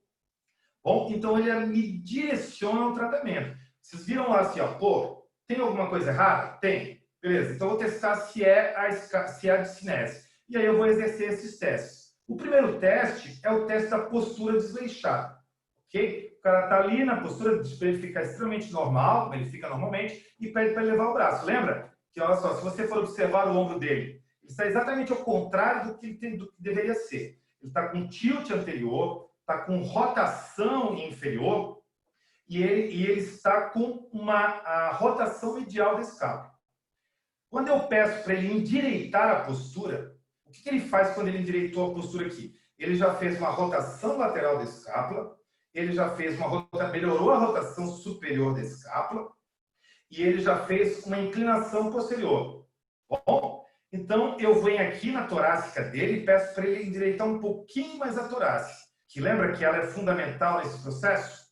Bom, então ele me direciona ao tratamento. Vocês viram lá assim, ó, pô, tem alguma coisa errada? Tem. Beleza, então eu vou testar se é a discinese. E aí eu vou exercer esses testes. O primeiro teste é o teste da postura desleixada. Ok? O cara está ali na postura para ele ficar extremamente normal, como ele fica normalmente, e pede para levar o braço. Lembra? Que, olha só, se você for observar o ombro dele, ele está exatamente ao contrário do que deveria ser. Ele está com tilt anterior, está com rotação inferior, e ele está com a rotação medial da escápula. Quando eu peço para ele endireitar a postura, o que ele faz quando ele endireitou a postura aqui? Ele já fez uma rotação lateral da escápula, ele já fez melhorou a rotação superior da escápula, e ele já fez uma inclinação posterior. Bom, então eu venho aqui na torácica dele e peço para ele endireitar um pouquinho mais a torácica, que lembra que ela é fundamental nesse processo?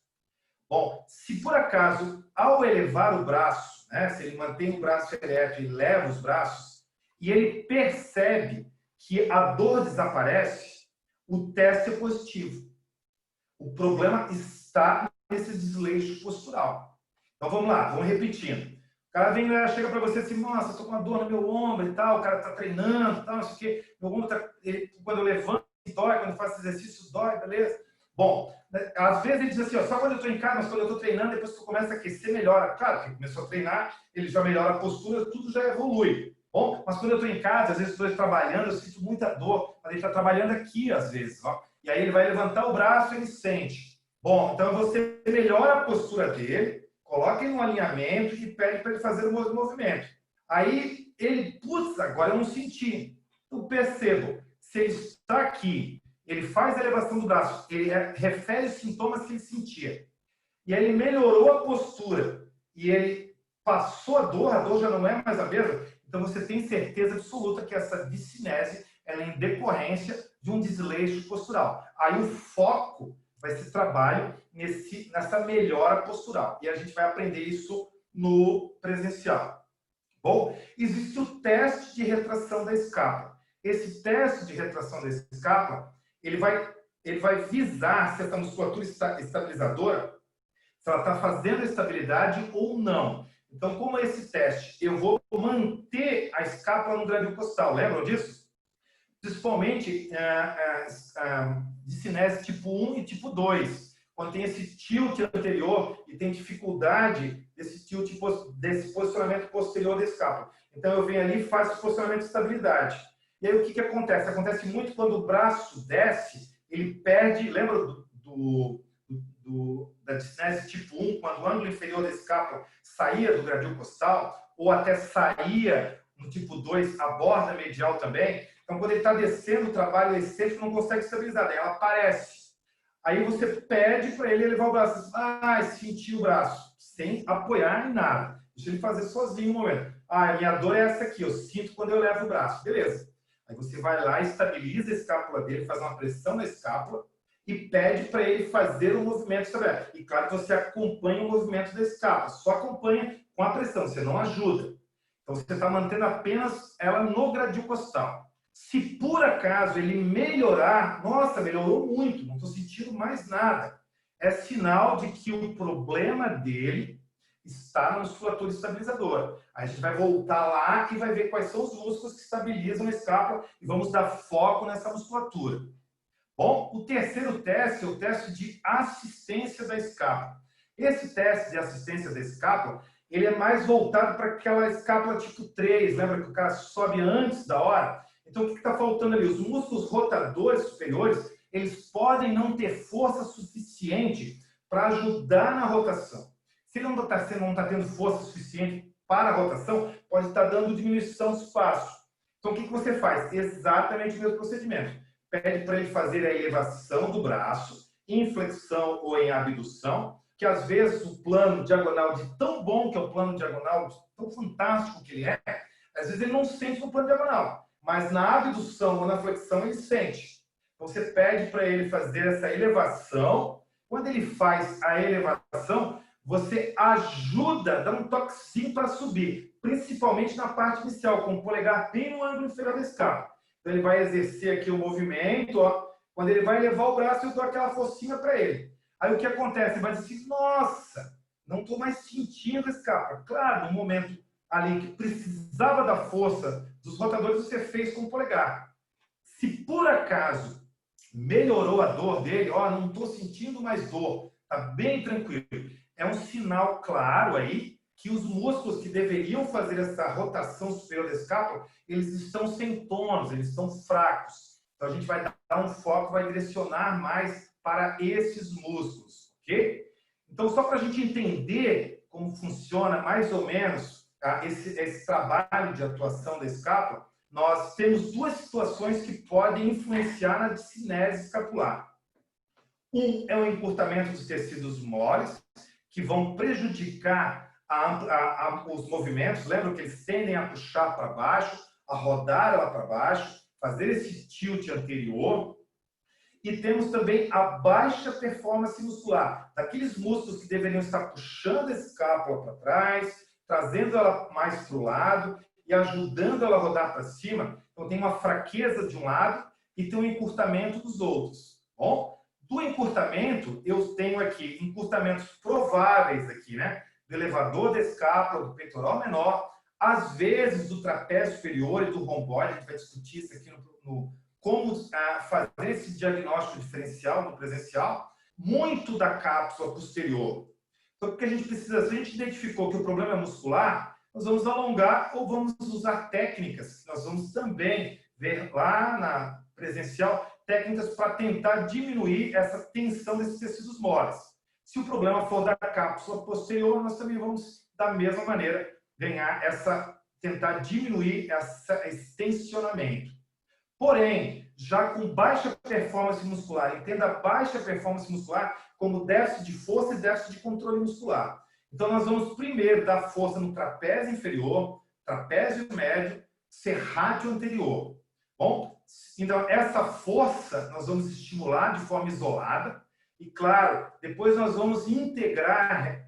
Bom, se por acaso, ao elevar o braço, né, se ele mantém o braço ereto e leva os braços, e ele percebe que a dor desaparece, o teste é positivo. O problema está nesse desleixo postural. Então vamos lá, vamos repetindo. O cara vem lá, chega para você assim, nossa, estou com uma dor no meu ombro e tal, o cara está treinando, tal, não sei o quê. Meu ombro tá, quando eu levanto, dói, quando eu faço exercício, dói, beleza? Bom, às vezes ele diz assim, ó, só quando eu estou em casa, mas quando eu estou treinando, depois que tu começa a aquecer, melhora. Claro, que começou a treinar, ele já melhora a postura, tudo já evolui. Bom, mas quando eu estou em casa, às vezes estou trabalhando, eu sinto muita dor, mas ele está trabalhando aqui, às vezes, ó. E aí ele vai levantar o braço e ele sente. Bom, então você melhora a postura dele, coloca ele no alinhamento e pede para ele fazer o movimento. Aí ele, putz, agora eu não senti. Eu percebo, se ele está aqui, ele faz a elevação do braço, ele refere os sintomas que ele sentia. E aí ele melhorou a postura e ele passou a dor já não é mais a mesma. Então você tem certeza absoluta que essa discinese ela é em decorrência de um desleixo postural. Aí o foco vai ser trabalho nessa melhora postural. E a gente vai aprender isso no presencial. Bom, existe o teste de retração da escápula. Esse teste de retração da escápula, ele vai visar se essa musculatura estabilizadora, se ela está fazendo a estabilidade ou não. Então, como é esse teste? Eu vou manter a escápula no gradil costal. Lembram disso? Principalmente discinese tipo 1 e tipo 2, quando tem esse tilt anterior e tem dificuldade desse tilt, desse posicionamento posterior da escápula. Então eu venho ali e faço o posicionamento de estabilidade. E aí o que acontece? Acontece muito quando o braço desce, ele perde, lembra da discinese tipo 1, quando o ângulo inferior da escápula saía do gradil costal, ou até saía no tipo 2, a borda medial também. Então, quando ele está descendo o trabalho excêntrico, não consegue estabilizar, daí ela aparece. Aí você pede para ele elevar o braço. Ah, sentiu o braço, sem apoiar em nada. Deixa ele fazer sozinho um momento. Ah, minha dor é essa aqui, eu sinto quando eu levo o braço. Beleza. Aí você vai lá, estabiliza a escápula dele, faz uma pressão na escápula e pede para ele fazer um movimento estabilizado. E claro que você acompanha o movimento da escápula, só acompanha com a pressão, você não ajuda. Então você está mantendo apenas ela no gradil costal. Se por acaso ele melhorar, nossa, melhorou muito, não estou sentindo mais nada. É sinal de que o problema dele está na musculatura estabilizadora. Aí a gente vai voltar lá e vai ver quais são os músculos que estabilizam a escápula e vamos dar foco nessa musculatura. Bom, o terceiro teste é o teste de assistência da escápula. Esse teste de assistência da escápula, ele é mais voltado para aquela escápula tipo 3, lembra que o cara sobe antes da hora? Então, o que está faltando ali? Os músculos rotadores superiores, eles podem não ter força suficiente para ajudar na rotação. Se ele não está tendo força suficiente para a rotação, pode estar dando diminuição de espaço. Então, o que você faz? Exatamente o mesmo procedimento. Pede para ele fazer a elevação do braço, em flexão ou em abdução, que às vezes o plano diagonal, de tão bom que é o plano diagonal, de tão fantástico que ele é, às vezes ele não sente no plano diagonal. Mas na abdução ou na flexão ele sente. Então você pede para ele fazer essa elevação. Quando ele faz a elevação, você ajuda, dá um toquezinho para subir, principalmente na parte inicial, com o polegar bem no ângulo inferior da escápula. Então, ele vai exercer aqui o movimento, ó. Quando ele vai levar o braço, eu dou aquela forcinha para ele. Aí, o que acontece? Ele vai dizer assim, nossa, não estou mais sentindo a escápula. Claro, no momento ali que precisava da força dos rotadores, você fez com o polegar. Se por acaso melhorou a dor dele, ó, não estou sentindo mais dor, tá bem tranquilo. É um sinal claro aí que os músculos que deveriam fazer essa rotação superior da escápula, eles estão sem tônus, eles estão fracos. Então a gente vai dar um foco, vai direcionar mais para esses músculos, ok? Então só para a gente entender como funciona mais ou menos esse trabalho de atuação da escápula, nós temos duas situações que podem influenciar na discinese escapular. Um é o encurtamento dos tecidos moles, que vão prejudicar os movimentos. Lembram que eles tendem a puxar para baixo, a rodar lá para baixo, fazer esse tilt anterior. E temos também a baixa performance muscular, daqueles músculos que deveriam estar puxando a escápula para trás, trazendo ela mais para o lado e ajudando ela a rodar para cima. Então, tem uma fraqueza de um lado e tem um encurtamento dos outros. Bom, do encurtamento, eu tenho aqui encurtamentos prováveis aqui, né? Do elevador da escápula, do peitoral menor, às vezes do trapézio superior e do romboide. A gente vai discutir isso aqui como fazer esse diagnóstico diferencial no presencial, muito da cápsula posterior. Então, o que a gente precisa, se a gente identificou que o problema é muscular, nós vamos alongar ou vamos usar técnicas. Nós vamos também ver lá na presencial técnicas para tentar diminuir essa tensão desses tecidos moles. Se o problema for da cápsula posterior, nós também vamos, da mesma maneira, tentar diminuir esse tensionamento. Porém, já com baixa performance muscular, entenda baixa performance muscular como déficit de força e déficit de controle muscular. Então, nós vamos primeiro dar força no trapézio inferior, trapézio médio, serrátil anterior. Bom, então, essa força nós vamos estimular de forma isolada e, claro, depois nós vamos integrar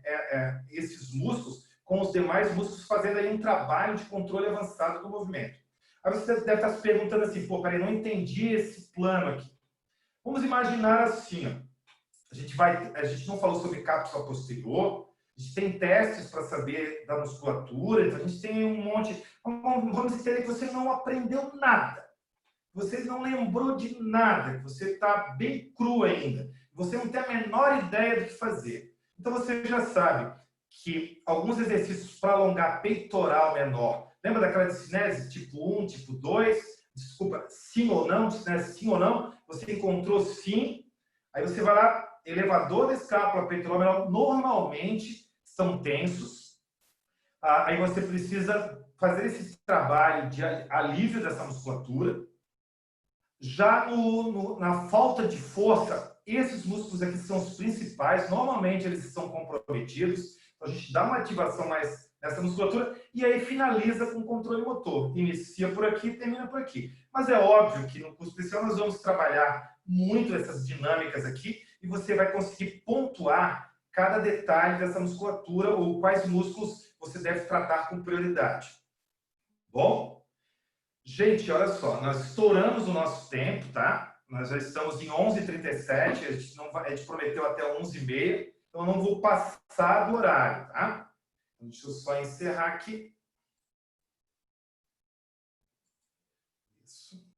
esses músculos com os demais músculos, fazendo aí um trabalho de controle avançado do movimento. Aí você deve estar se perguntando assim, pô, peraí, não entendi esse plano aqui. Vamos imaginar assim, ó. A gente não falou sobre cápsula posterior, a gente tem testes para saber da musculatura, então a gente tem um monte. Vamos entender que você não aprendeu nada. Você não lembrou de nada, que você está bem cru ainda. Você não tem a menor ideia do que fazer. Então você já sabe que alguns exercícios para alongar peitoral menor. Lembra daquela discinese tipo 1, tipo 2? Desculpa, sim ou não, discinese sim ou não? Você encontrou sim. Aí você vai lá, elevador da escápula, peitoral menor, normalmente são tensos. Aí você precisa fazer esse trabalho de alívio dessa musculatura. Já na falta de força, esses músculos aqui são os principais. Normalmente eles são comprometidos. Então a gente dá uma ativação mais nessa musculatura e aí finaliza com o controle motor. Inicia por aqui e termina por aqui. Mas é óbvio que no curso especial nós vamos trabalhar muito essas dinâmicas aqui e você vai conseguir pontuar cada detalhe dessa musculatura ou quais músculos você deve tratar com prioridade. Bom? Gente, olha só, nós estouramos o nosso tempo, tá? Nós já estamos em 11h37, a gente prometeu até 11h30, então eu não vou passar do horário, tá? Deixa eu só encerrar aqui.